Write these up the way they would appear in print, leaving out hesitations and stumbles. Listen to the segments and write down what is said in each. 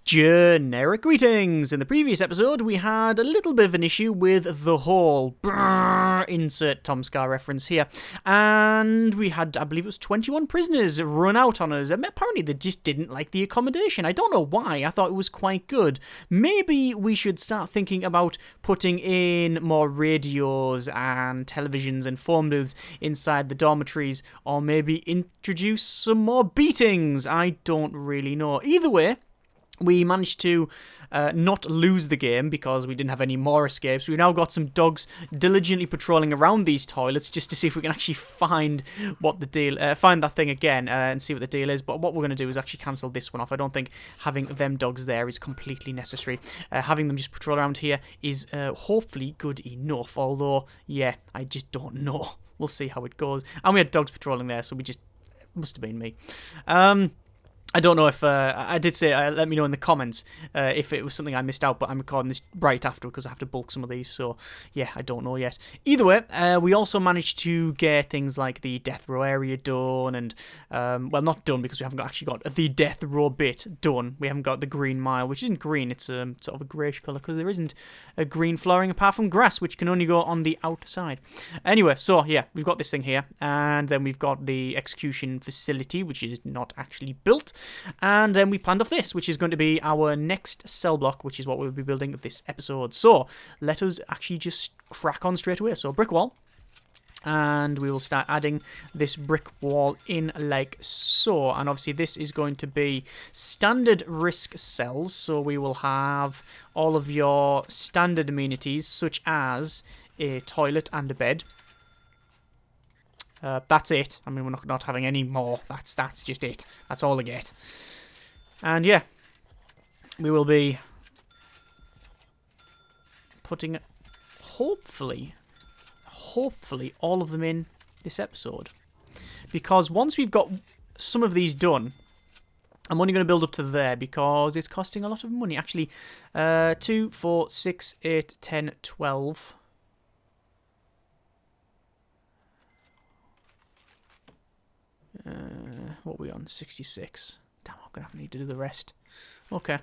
Generic greetings! In the previous episode, we had a little bit of an issue with the hall. Brrr, insert Tom Scar reference here. And we had, I believe it was 21 prisoners run out on us. And apparently they just didn't like the accommodation. I don't know why. I thought it was quite good. Maybe we should start thinking about putting in more radios and televisions and phone booths inside the dormitories. Or maybe introduce some more beatings. I don't really know. Either way, we managed to not lose the game because we didn't have any more escapes. We've now got some dogs diligently patrolling around these toilets just to see if we can actually find what the deal, find that thing again and see what the deal is. But what we're going to do is actually cancel this one off. I don't think having them dogs there is completely necessary. Having them just patrol around here is hopefully good enough. Although, yeah, I just don't know. We'll see how it goes. And we had dogs patrolling there, so it must have been me. I don't know if, I did say, let me know in the comments if it was something I missed out, but I'm recording this right after because I have to bulk some of these, so yeah, I don't know yet. Either way, we also managed to get things like the death row area done, and, well, not done because we haven't actually got the death row bit done. We haven't got the green mile, which isn't green, it's sort of a greyish colour because there isn't a green flooring apart from grass, which can only go on the outside. Anyway, so yeah, we've got this thing here, and then we've got the execution facility, which is not actually built. And then we planned off this, which is going to be our next cell block, which is what we'll be building this episode. So let us actually just crack on straight away. So brick wall. And we will start adding this brick wall in like so. And obviously this is going to be standard risk cells. So we will have all of your standard amenities, such as a toilet and a bed. That's it. I mean, we're not having any more. That's just it. That's all I get. And yeah, we will be putting, hopefully, all of them in this episode. Because once we've got some of these done, I'm only going to build up to there because it's costing a lot of money. Actually, 2, 4, 6, 8, 10, 12... what are we on? 66. Damn, I'm going to need to do the rest. Okay.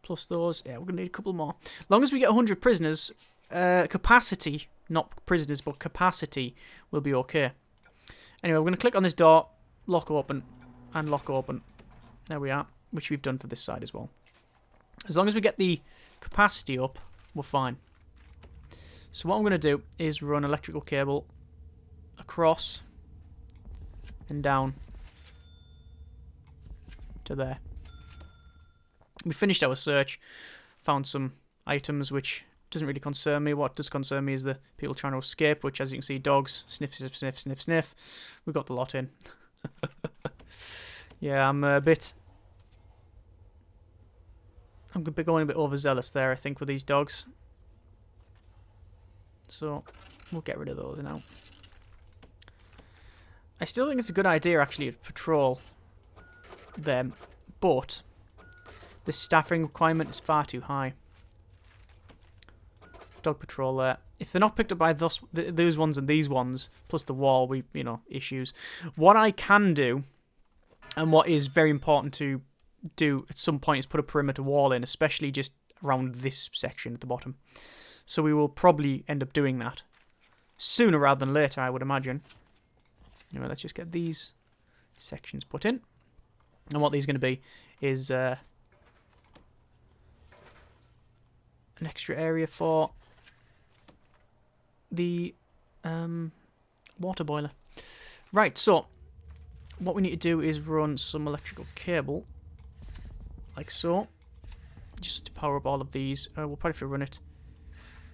Plus those. Yeah, we're going to need a couple more. As long as we get 100 prisoners, capacity, not prisoners, but capacity will be okay. Anyway, we're going to click on this door, lock open, and lock open. There we are, which we've done for this side as well. As long as we get the capacity up, we're fine. So what I'm going to do is run electrical cable across and down to there. We finished our search, found some items which doesn't really concern me. What does concern me is the people trying to escape, which, as you can see, dogs, sniff, sniff, sniff, sniff, sniff. We got the lot in. Yeah, I'm going a bit overzealous there, I think, with these dogs. So we'll get rid of those now. I still think it's a good idea, actually, to patrol them, but the staffing requirement is far too high. Dog patrol there. If they're not picked up by those ones and these ones, plus the wall, issues. What I can do, and what is very important to do at some point, is put a perimeter wall in, especially just around this section at the bottom. So we will probably end up doing that sooner rather than later, I would imagine. Anyway, let's just get these sections put in. And what these are going to be is an extra area for the water boiler. Right, so what we need to do is run some electrical cable, like so, just to power up all of these. We'll probably have to run it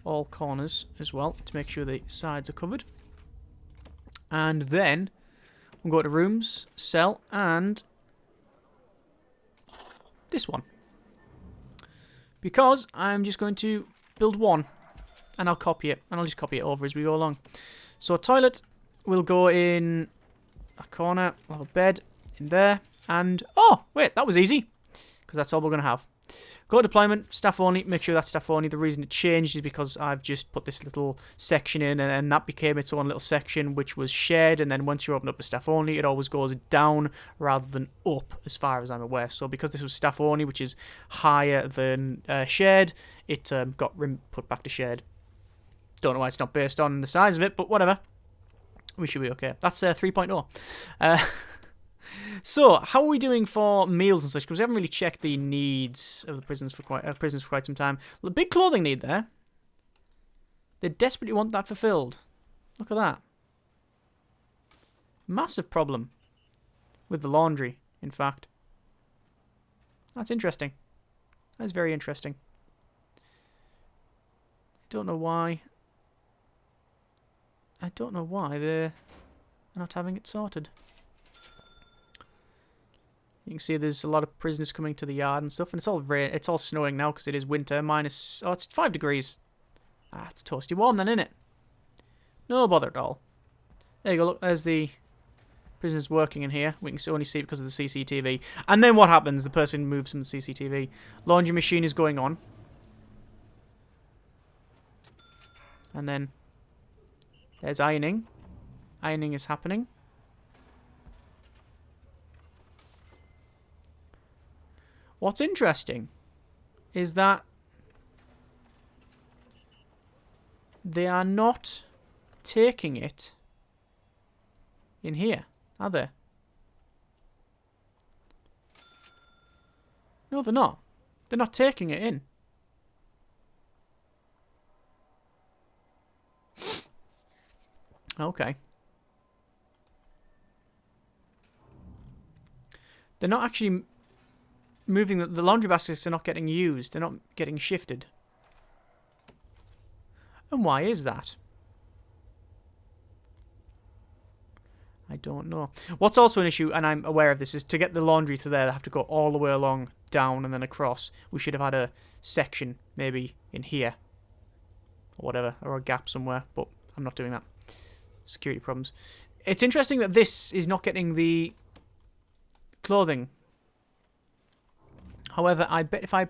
all corners as well to make sure the sides are covered. And then we'll go to rooms, cell, and this one. Because I'm just going to build one, and I'll copy it, and I'll just copy it over as we go along. So toilet will go in a corner, we'll have a bed in there, and, oh, wait, that was easy, because that's all we're going to have. Go to deployment, staff only, make sure that's staff only. The reason it changed is because I've just put this little section in, and that became its own little section, which was shared, and then once you open up the staff only, it always goes down rather than up, as far as I'm aware. So because this was staff only, which is higher than shared, it got put back to shared. Don't know why it's not based on the size of it, but whatever. We should be okay. That's 3.0. So, how are we doing for meals and such? Because we haven't really checked the needs of the prisoners for quite some time. A big clothing need there. They desperately want that fulfilled. Look at that. Massive problem with the laundry, in fact. That's interesting. That is very interesting. I don't know why. I don't know why they're not having it sorted. You can see there's a lot of prisoners coming to the yard and stuff, and it's all snowing now because it is winter. It's 5 degrees. Ah, it's toasty warm then, isn't it? No bother at all. There you go, look, there's the prisoners working in here. We can only see it because of the CCTV. And then what happens? The person moves from the CCTV. Laundry machine is going on. And then there's ironing. Ironing is happening. What's interesting is that they are not taking it in here, are they? No, they're not. They're not taking it in. Okay. They're not actually moving. The laundry baskets are not getting used. They're not getting shifted. And why is that? I don't know. What's also an issue, and I'm aware of this, is to get the laundry to there, they have to go all the way along, down, and then across. We should have had a section, maybe in here. Or whatever, or a gap somewhere, but I'm not doing that. Security problems. It's interesting that this is not getting the clothing. However, I bet if I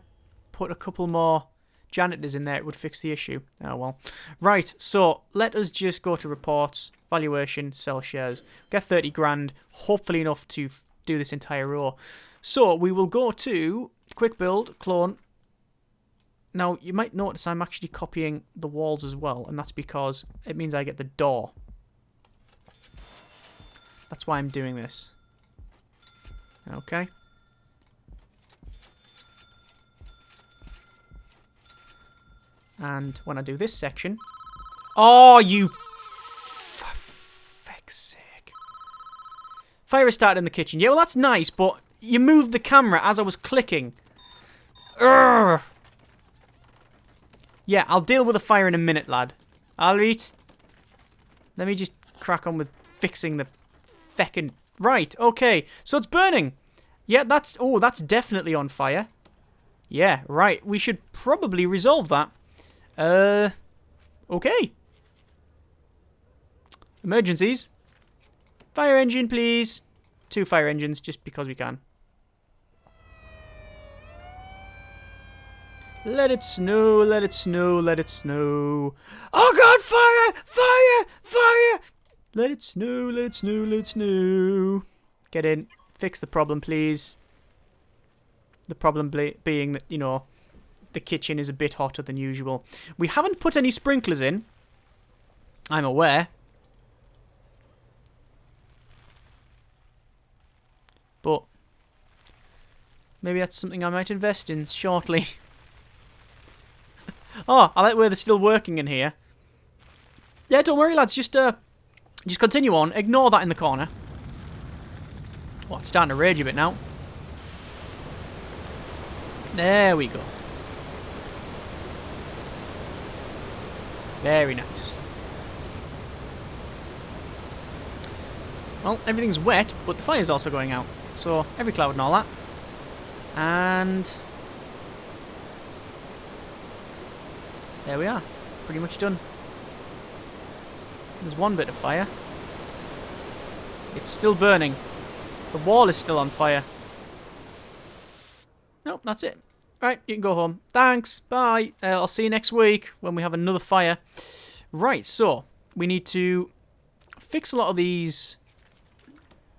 put a couple more janitors in there, it would fix the issue. Oh well. Right, so let us just go to reports, valuation, sell shares. Get 30 grand, hopefully enough to do this entire row. So we will go to quick build, clone. Now, you might notice I'm actually copying the walls as well, and that's because it means I get the door. That's why I'm doing this. Okay. And when I do this section... Oh, you... For feck's sake. Fire started in the kitchen. Yeah, well, that's nice, but you moved the camera as I was clicking. Urgh. Yeah, I'll deal with the fire in a minute, lad. Alright. Let me just crack on with fixing the feckin'... Right, okay. So it's burning. Yeah, that's... Oh, that's definitely on fire. Yeah, right. We should probably resolve that. Okay. Emergencies. Fire engine, please. 2 fire engines, just because we can. Let it snow, let it snow, let it snow. Oh god, fire! Fire! Fire! Let it snow, let it snow, let it snow. Get in. Fix the problem, please. The problem being that, you know, the kitchen is a bit hotter than usual. We haven't put any sprinklers in. I'm aware. But maybe that's something I might invest in shortly. Oh, I like where they're still working in here. Yeah, don't worry, lads. Just continue on. Ignore that in the corner. Oh, it's starting to rage a bit now. There we go. Very nice. Well, everything's wet, but the fire's also going out. So, every cloud and all that. And... there we are. Pretty much done. There's one bit of fire. It's still burning. The wall is still on fire. Nope, that's it. Right, you can go home. Thanks. Bye. I'll see you next week when we have another fire. Right, so we need to fix a lot of these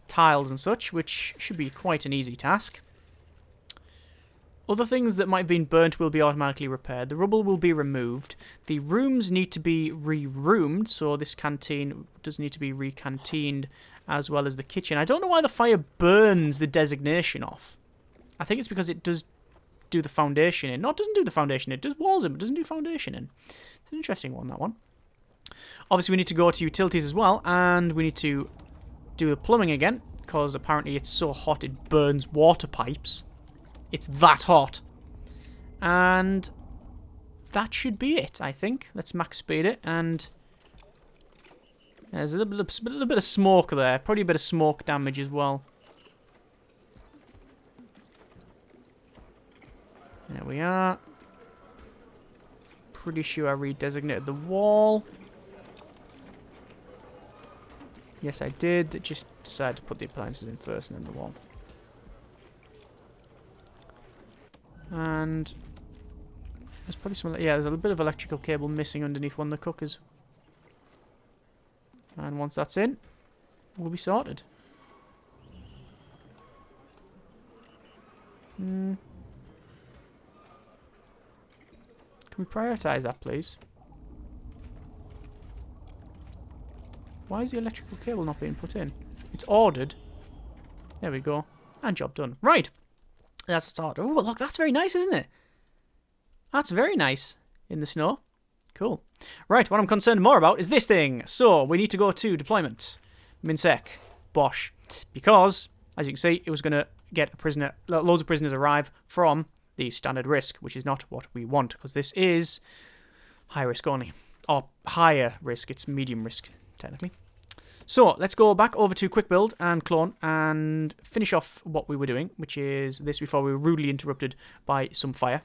tiles and such, which should be quite an easy task. Other things that might have been burnt will be automatically repaired. The rubble will be removed. The rooms need to be re-roomed, so this canteen does need to be re-canteened, as well as the kitchen. I don't know why the fire burns the designation off. I think it's because it does do the foundation in. No, it doesn't do the foundation in. It does walls in, but it doesn't do foundation in. It's an interesting one, that one. Obviously, we need to go to utilities as well, and we need to do the plumbing again, because apparently it's so hot it burns water pipes. It's that hot. And that should be it, I think. Let's max speed it, and there's a little bit of smoke there. Probably a bit of smoke damage as well. There we are. Pretty sure I redesignated the wall. Yes, I did. Just decided to put the appliances in first and then the wall. And there's probably some... Yeah, there's a bit of electrical cable missing underneath one of the cookers. And once that's in, we'll be sorted. Can we prioritise that, please? Why is the electrical cable not being put in? It's ordered. There we go. And job done. Right. That's a start. Oh, look, that's very nice, isn't it? That's very nice in the snow. Cool. Right, what I'm concerned more about is this thing. So, we need to go to deployment. Minsec. Bosh. Because, as you can see, it was going to get a prisoner, loads of prisoners arrive from the standard risk, which is not what we want, because this is high risk only. Or higher risk, it's medium risk, technically. So, let's go back over to quick build and clone and finish off what we were doing, which is this before we were rudely interrupted by some fire.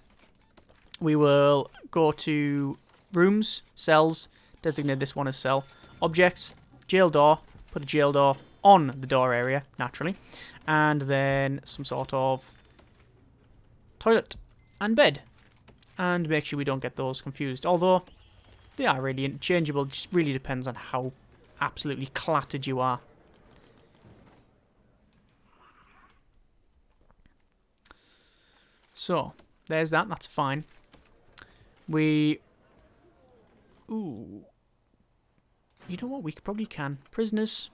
We will go to rooms, cells, designate this one as cell, objects, jail door, put a jail door on the door area, naturally, and then some sort of toilet and bed, and make sure we don't get those confused, although they are really interchangeable. It just really depends on how absolutely clattered you are. So, there's that. That's fine. Ooh. You know what? We probably can. Prisoners.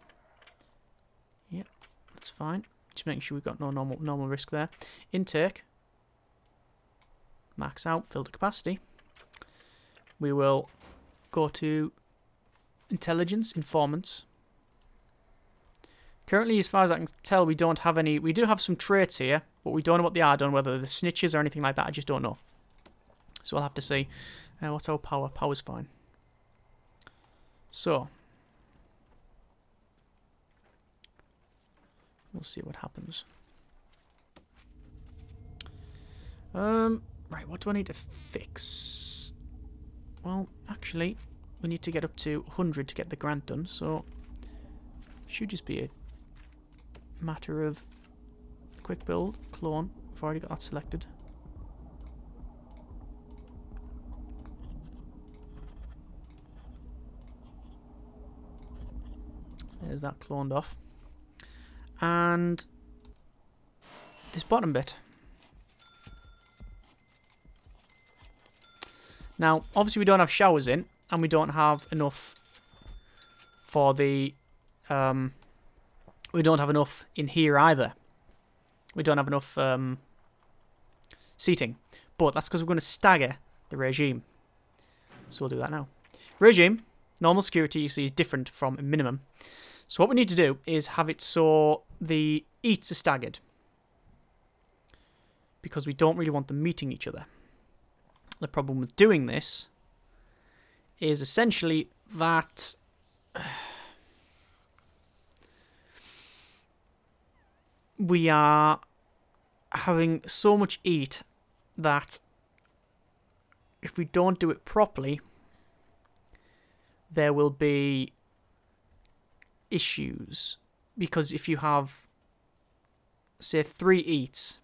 Yep, that's fine. Just making sure we've got no normal risk there. Intake. Max out. Fill the capacity. We will go to intelligence, informants. Currently, as far as I can tell, we don't have any. We do have some traits here, but we don't know what they are done, whether they're snitches or anything like that. I just don't know. So we'll have to see. What's our power? Power's fine. So, we'll see what happens. Right, what do I need to fix? Well, actually, we need to get up to 100 to get the grant done, so should just be a matter of quick build, clone. I've already got that selected. There's that cloned off. And this bottom bit. Now, obviously we don't have showers in, and we don't have enough for the... we don't have enough in here either. We don't have enough seating. But that's because we're going to stagger the regime. So we'll do that now. Regime, normal security, you see, is different from minimum. So what we need to do is have it so the eats are staggered. Because we don't really want them meeting each other. The problem with doing this is essentially that we are having so much eat that if we don't do it properly, there will be issues. Because if you have, say, 3 eats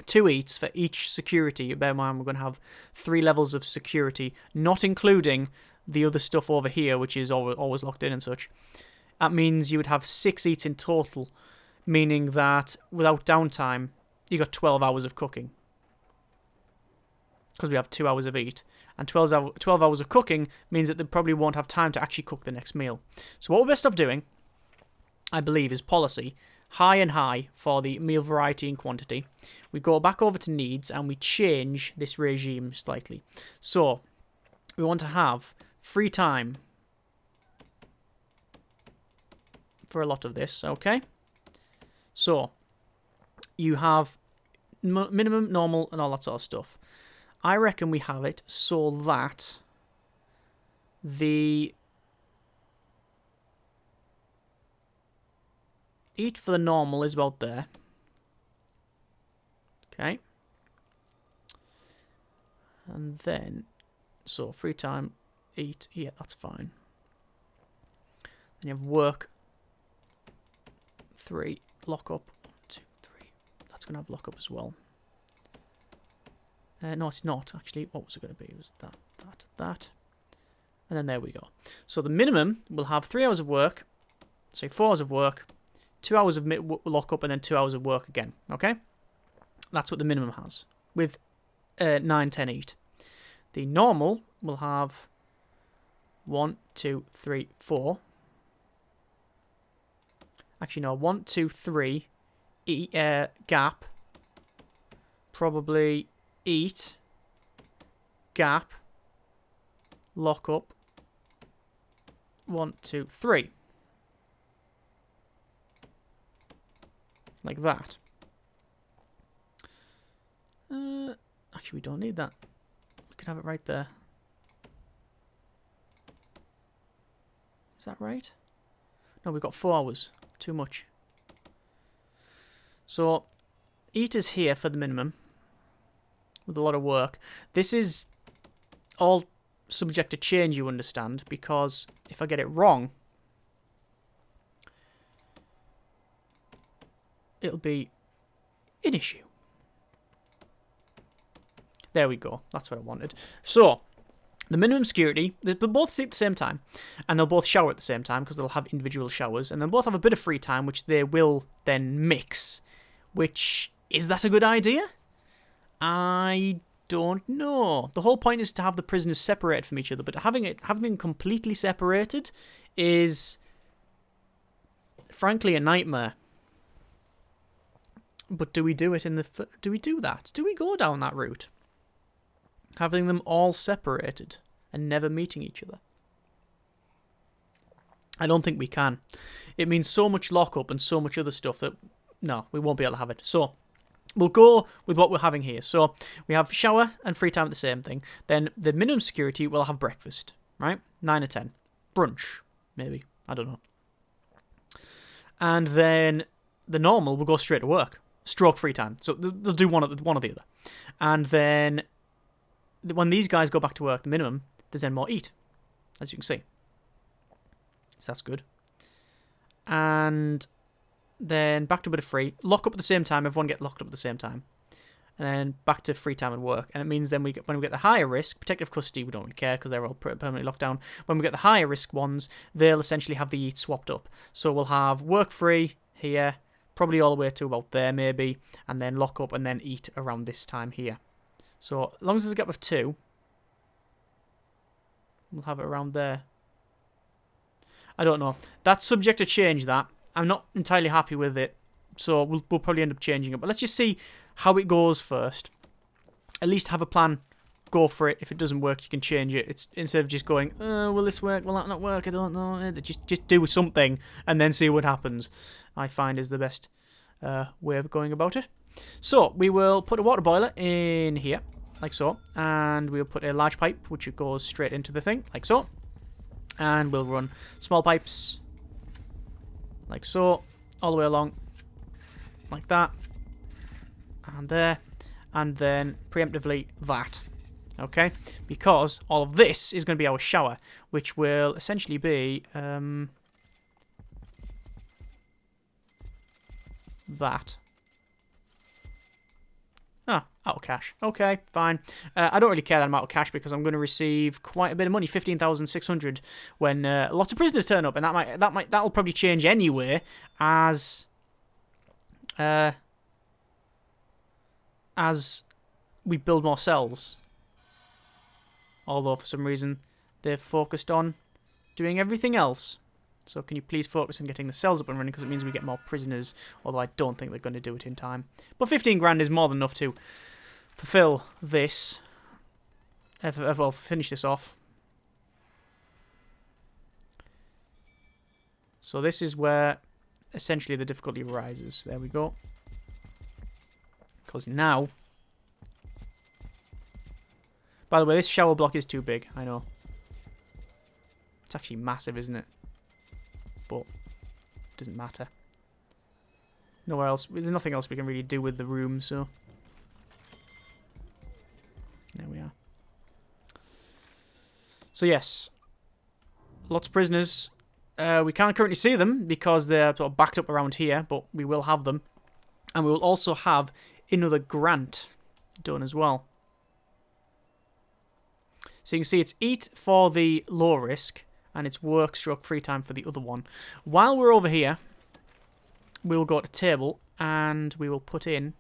2 eats for each security. Bear in mind, we're going to have 3 levels of security, not including the other stuff over here, which is always locked in and such. That means you would have 6 eats in total, meaning that without downtime, you got 12 hours of cooking. Because we have 2 hours of eat. And 12 hours of cooking means that they probably won't have time to actually cook the next meal. So what we're best off doing, I believe, is policy. High and high for the meal variety and quantity. We go back over to needs and we change this regime slightly. So we want to have free time for a lot of this, okay? So you have minimum, normal, and all that sort of stuff. I reckon we have it so that the eat for the normal is about there. Okay. And then, so free time, eat, yeah, that's fine. Then you have work, 3, lock up, 1, 2, 3. That's going to have lock up as well. No, it's not, actually. What was it going to be? It was that. And then there we go. So the minimum will have 3 hours of work, say 4 hours of work, 2 hours of lock up, and then 2 hours of work again. Okay? That's what the minimum has, with 9, 10 eat. The normal will have 1, 2, 3, 4. Actually, no, 1, 2, 3 gap. Probably eat, gap, lock up, 1, 2, 3. Like that. Actually, we don't need that. We can have it right there. Is that right? No, we've got 4 hours. Too much. So, eat is here for the minimum. With a lot of work. This is all subject to change, you understand, because if I get it wrong, it'll be an issue. There we go. That's what I wanted. So, the minimum security, they'll both sleep at the same time, and they'll both shower at the same time, because they'll have individual showers, and they'll both have a bit of free time, which they will then mix. Which, is that a good idea? I don't know. The whole point is to have the prisoners separated from each other, but having them completely separated is, frankly, a nightmare. But do we do it do we do that? Do we go down that route? Having them all separated and never meeting each other? I don't think we can. It means so much lockup and so much other stuff that, no, we won't be able to have it. So, we'll go with what we're having here. So, we have shower and free time at the same thing. Then, the minimum security will have breakfast, right? 9 or 10. Brunch, maybe. I don't know. And then, the normal will go straight to work. Stroke free time. So, they'll do one or the other. And then, when these guys go back to work, the minimum, there's then more eat, as you can see. So, that's good. And then back to a bit of free. Lock up at the same time. Everyone get locked up at the same time. And then back to free time and work. And it means then when we get the higher risk, protective custody, we don't really care because they're all permanently locked down. When we get the higher risk ones, they'll essentially have the eat swapped up. So we'll have work free here, probably all the way to about there maybe, and then lock up and then eat around this time here. So as long as there's a gap of 2, we'll have it around there. I don't know. That's subject to change, that. I'm not entirely happy with it, so we'll probably end up changing it. But let's just see how it goes first. At least have a plan. Go for it. If it doesn't work, you can change it. It's instead of just going, will this work? Will that not work? I don't know. Just do something and then see what happens. I find is the best way of going about it. So we will put a water boiler in here, like so, and we'll put a large pipe which goes straight into the thing, like so. And we'll run small pipes, like so, all the way along, like that, and there, and then preemptively that, okay? Because all of this is going to be our shower, which will essentially be that. Ah, out of cash. Okay, fine. I don't really care that I'm out of cash because I'm going to receive quite a bit of money, 15,600, when lots of prisoners turn up, and that'll probably change anyway as we build more cells. Although for some reason they've focused on doing everything else. So can you please focus on getting the cells up and running, because it means we get more prisoners, although I don't think they're going to do it in time. But 15 grand is more than enough to fulfill this. Well, finish this off. So this is where essentially the difficulty arises. There we go. Because now... By the way, this shower block is too big, I know. It's actually massive, isn't it? But it doesn't matter. Nowhere else. There's nothing else we can really do with the room, so there we are. So yes, lots of prisoners. We can't currently see them because they're sort of backed up around here, but we will have them, and we will also have another grant done as well. So you can see it's eat for the low risk, and it's work/free time for the other one. While we're over here, we'll go to table, and we will put in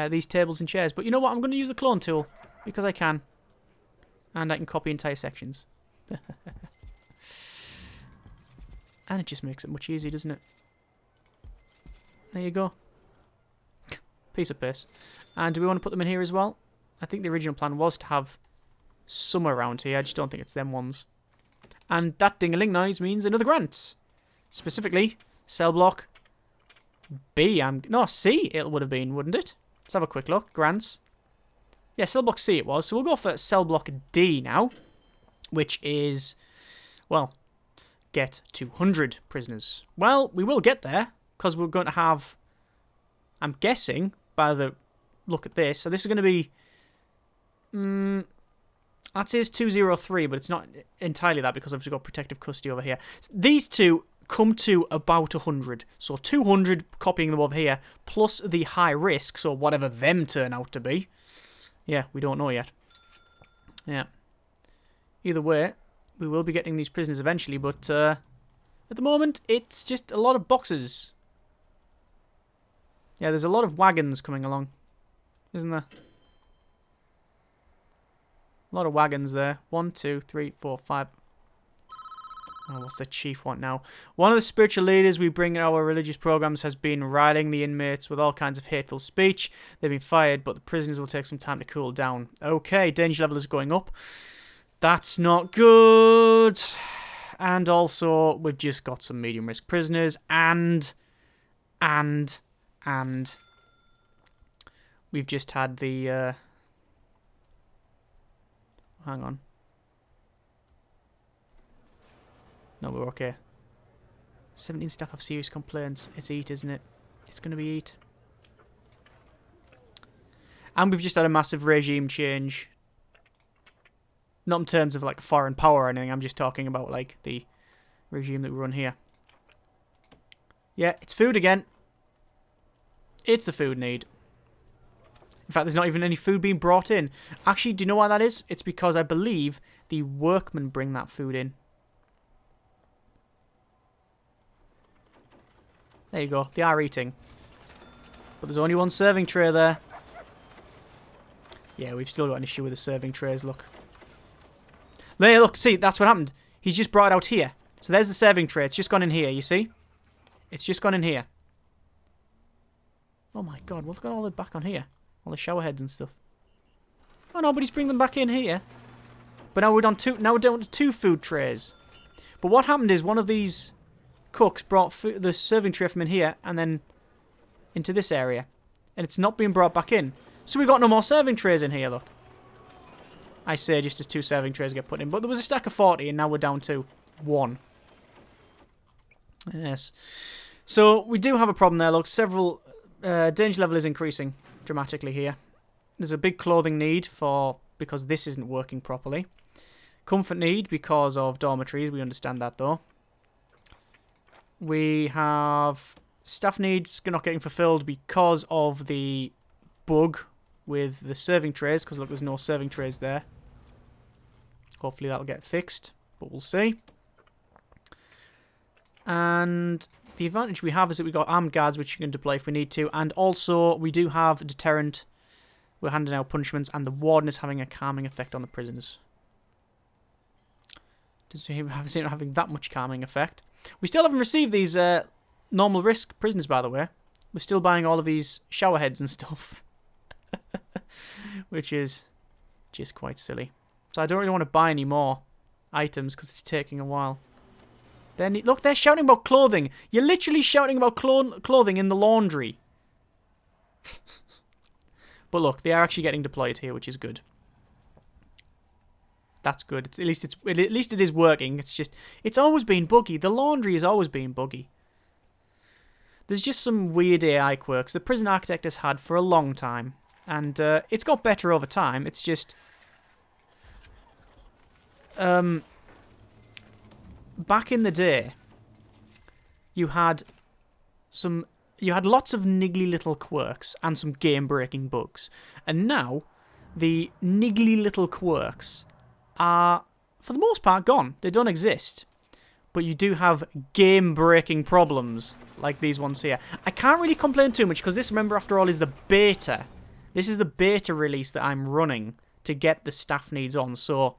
these tables and chairs. But you know what? I'm going to use the clone tool, because I can. And I can copy entire sections. And it just makes it much easier, doesn't it? There you go. Piece of piss. And do we want to put them in here as well? I think the original plan was to have some around here. I just don't think it's them ones. And that ding-a-ling noise means another grant. Specifically, cell block B. No, C it would have been, wouldn't it? Let's have a quick look. Grants. Yeah, cell block C it was. So we'll go for cell block D now, which is, well, get 200 prisoners. Well, we will get there, because we're going to have, I'm guessing, by the look at this, so this is going to be, that says 203, but it's not entirely that, because I've got protective custody over here. These two come to about 100. So 200 copying them over here, plus the high risk, so whatever them turn out to be. Yeah, we don't know yet. Yeah. Either way, we will be getting these prisoners eventually, but at the moment, it's just a lot of boxes. Yeah, there's a lot of wagons coming along, isn't there? A lot of wagons there. 1, 2, 3, 4, 5. Oh, what's the chief want now? One of the spiritual leaders we bring in our religious programs has been riling the inmates with all kinds of hateful speech. They've been fired, but the prisoners will take some time to cool down. Okay, danger level is going up. That's not good. And also, we've just got some medium risk prisoners, and we've just had the hang on. No, we're okay. 17 staff have serious complaints. It's eat, isn't it? It's going to be eat. And we've just had a massive regime change. Not in terms of like foreign power or anything. I'm just talking about like the regime that we run here. Yeah, it's food again. It's the food need. In fact, there's not even any food being brought in. Actually, do you know why that is? It's because I believe the workmen bring that food in. There you go. They are eating. But there's only one serving tray there. Yeah, we've still got an issue with the serving trays, look. There, look, see, that's what happened. He's just brought it out here. So there's the serving tray. It's just gone in here, you see? It's just gone in here. Oh my god, look at all the back on here. All the shower heads and stuff. Oh no, but he's bringing them back in here. But now we're down to 2 food trays. But what happened is one of these cooks brought the serving tray from in here and then into this area. And it's not being brought back in. So we've got no more serving trays in here, look. I say just as 2 serving trays get put in. But there was a stack of 40 and now we're down to 1. Yes. So we do have a problem there, look. Several... danger level is increasing dramatically here. There's a big clothing need because this isn't working properly. Comfort need because of dormitories. We understand that though. We have staff needs not getting fulfilled because of the bug with the serving trays, because look, there's no serving trays there. Hopefully that'll get fixed, but we'll see. And the advantage we have is that we've got armed guards, which you can deploy if we need to, and also we do have a deterrent. We're handing out punishments, and the warden is having a calming effect on the prisoners. Doesn't seem having that much calming effect. We still haven't received these normal risk prisoners, by the way. We're still buying all of these shower heads and stuff. Which is just quite silly. So I don't really want to buy any more items because it's taking a while. Look, they're shouting about clothing. You're literally shouting about clothing in the laundry. But look, they are actually getting deployed here, which is good. That's good. At least it is working. It's always been buggy. The laundry has always been buggy. There's just some weird AI quirks the prison architect has had for a long time. And it's got better over time. It's just... back in the day, you had lots of niggly little quirks and some game-breaking bugs. And now, the niggly little quirks are, for the most part, gone. They don't exist. But you do have game-breaking problems, like these ones here. I can't really complain too much, because this, remember, after all, is the beta. This is the beta release that I'm running to get the staff needs on, so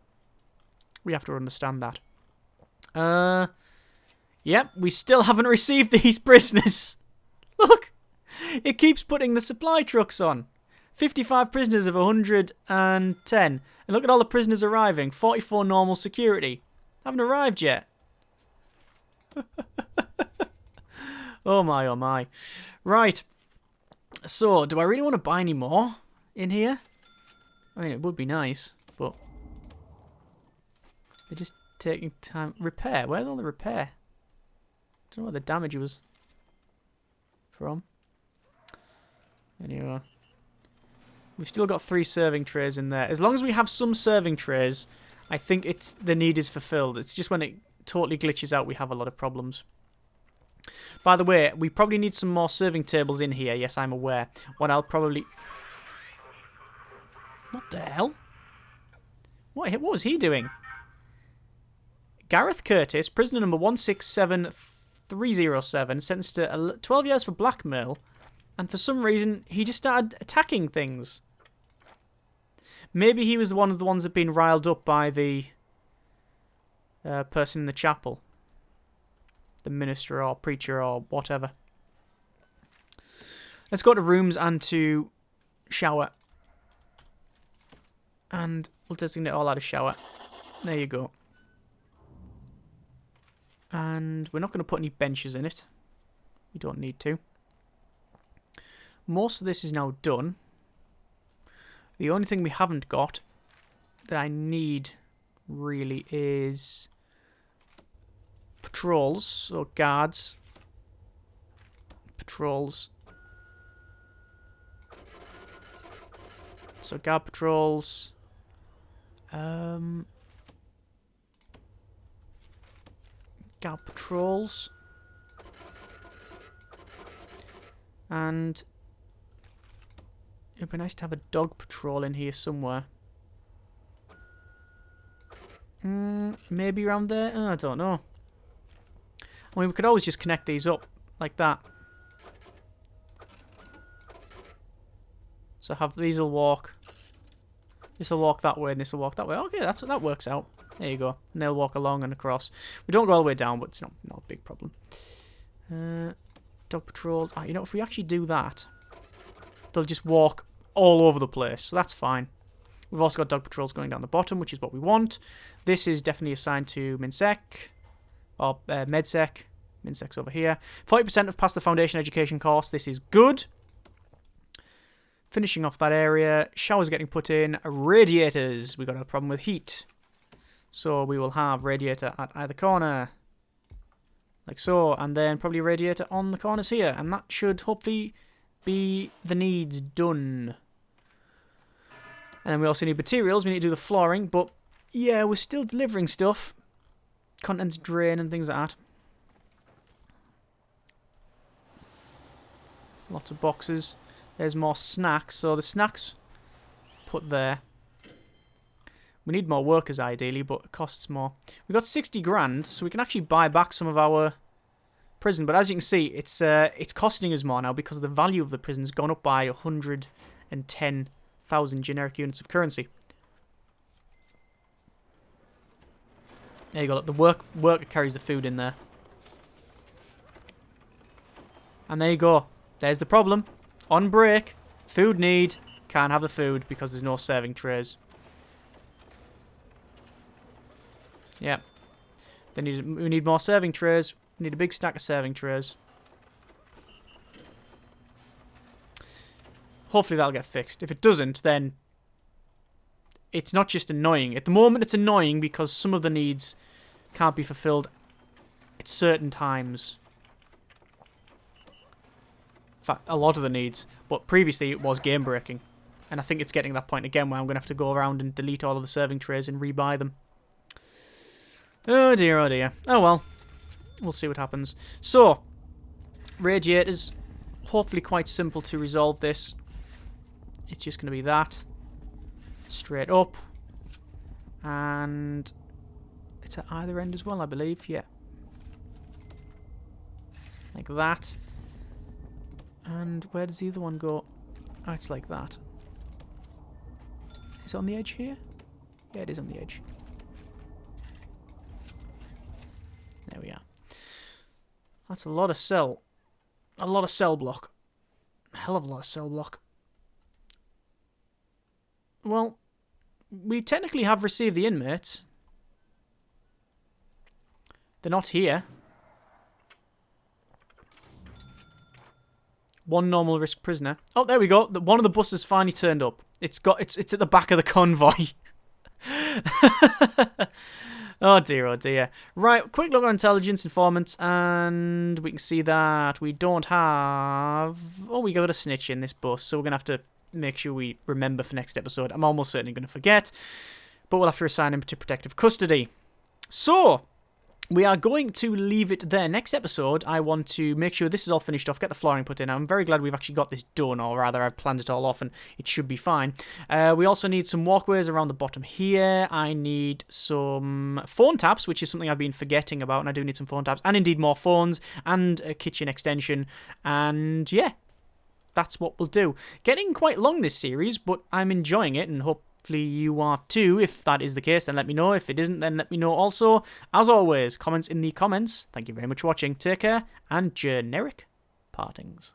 we have to understand that. Yep, we still haven't received these prisoners. Look, it keeps putting the supply trucks on. 55 prisoners of 110. And look at all the prisoners arriving. 44 normal security. Haven't arrived yet. Oh my, oh my. Right. So, do I really want to buy any more in here? I mean, it would be nice, but they're just taking time. Repair. Where's all the repair? Don't know where the damage was from. Anyway. We've still got 3 serving trays in there. As long as we have some serving trays, I think the need is fulfilled. It's just when it totally glitches out we have a lot of problems. By the way, we probably need some more serving tables in here. Yes, I'm aware. What I'll probably... What the hell? What was he doing? Gareth Curtis, prisoner number 167307, sentenced to 12 years for blackmail, and for some reason he just started attacking things. Maybe he was one of the ones that had been riled up by the person in the chapel. The minister or preacher or whatever. Let's go to rooms and to shower. And we'll designate all out of shower. There you go. And we're not going to put any benches in it. We don't need to. Most of this is now done. The only thing we haven't got that I need really is patrols, or guards. Patrols. So guard patrols. Guard patrols. And it'd be nice to have a dog patrol in here somewhere. Maybe around there? Oh, I don't know. I mean, we could always just connect these up like that. So have these will walk. This will walk that way and this will walk that way. Okay, that works out. There you go. And they'll walk along and across. We don't go all the way down, but it's not a big problem. Dog patrols. You know, if we actually do that, they'll just walk all over the place. So that's fine. We've also got dog patrols going down the bottom, which is what we want. This is definitely assigned to MinSec. Or MedSec. MinSec's over here. 40% have passed the foundation education course. This is good. Finishing off that area. Showers getting put in. Radiators. We've got a problem with heat. So we will have radiator at either corner. Like so. And then probably radiator on the corners here. And that should hopefully be the needs done. And then we also need materials. We need to do the flooring. But yeah, we're still delivering stuff. Contents drain and things like that. Lots of boxes. There's more snacks. So the snacks put there. We need more workers ideally, but it costs more. We got 60 grand, so we can actually buy back some of our prison. But as you can see, it's costing us more now because the value of the prison's gone up by 110,000 generic units of currency. There you go. Look, the worker carries the food in there. And there you go. There's the problem. On break, food need, can't have the food because there's no serving trays. Yeah. We need more serving trays. We need a big stack of serving trays. Hopefully that'll get fixed. If it doesn't, then it's not just annoying. At the moment it's annoying because some of the needs can't be fulfilled at certain times. In fact, a lot of the needs. But previously it was game breaking. And I think it's getting to that point again where I'm going to have to go around and delete all of the serving trays and rebuy them. Oh dear, oh dear. Oh well. We'll see what happens. So, radiators. Hopefully quite simple to resolve this. It's just going to be that. Straight up. And it's at either end as well, I believe. Yeah. Like that. And where does the other one go? Oh, it's like that. Is it on the edge here? Yeah, it is on the edge. There we are. That's a lot of cell. A lot of cell block. A hell of a lot of cell block. Well, we technically have received the inmates. They're not here. One normal risk prisoner. Oh, there we go. One of the buses finally turned up. It's at the back of the convoy. Oh dear, oh dear. Right, quick look on intelligence, informants, and we can see that we don't have... Oh, we got a snitch in this bus, so we're going to have to make sure we remember for next episode. I'm almost certainly going to forget, but we'll have to assign him to protective custody. So, we are going to leave it there. Next episode, I want to make sure this is all finished off, get the flooring put in. I'm very glad we've actually got this done, or rather I've planned it all off and it should be fine. We also need some walkways around the bottom here. I need some phone taps, which is something I've been forgetting about, and I do need some phone taps, and indeed more phones, and a kitchen extension, and yeah, that's what we'll do. Getting quite long this series, but I'm enjoying it, and hopefully you are too. If that is the case, then let me know. If it isn't, then let me know also. As always, comments in the comments. Thank you very much for watching. Take care, and generic partings.